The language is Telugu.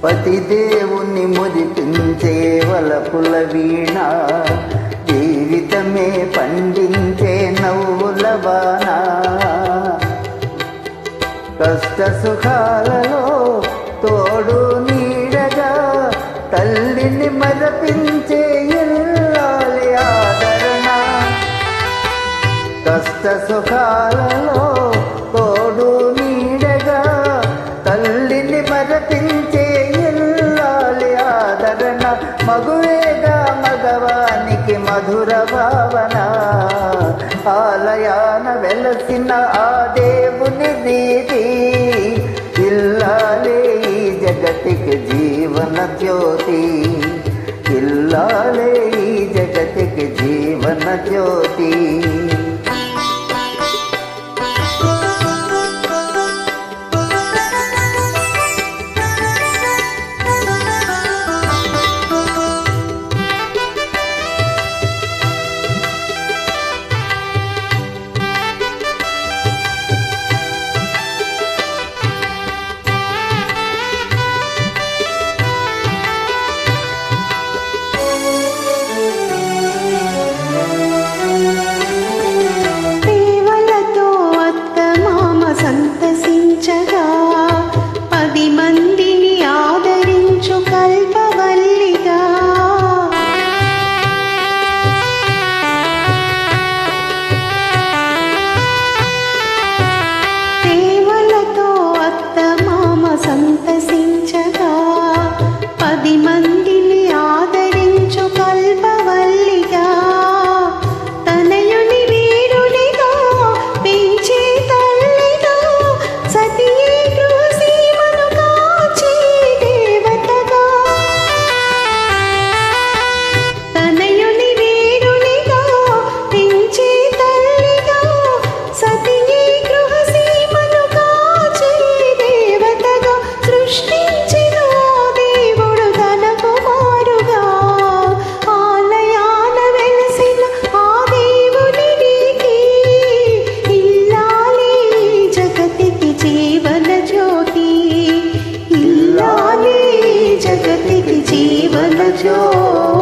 పతిదేవుని మురిపించే వలపుల వీణ, జీవితమే పండించే నవ్వుల బాణ. కష్ట సుఖాలలో తోడు నీడగా తల్లిని మరపించే ఇల్లాలి ఆదరణ. కష్ట సుఖాలలో తోడు నీడగా తల్లిని మరపించే ఇల్లాలి ఆదరణ. మగువేగా మగవానికి మధుర భావన, ఆలయాన వెలసిన ఆ దేవుని దీది. ఇల్లాలే ఈ జగతికి జీవన జ్యోతి, ఇల్లాలే ఈ జగతికి జీవన జ్యోతి. సంతసించగా 10 మందిని ఆదరించు కల్పవల్లిగా. సేవలతో అత్తమామ సంతసించగా 10 మందిని ఆదరించు కల్పవల్లిగా. తనయుని వీరునిగా పెంచే జీవన జ్యోతి.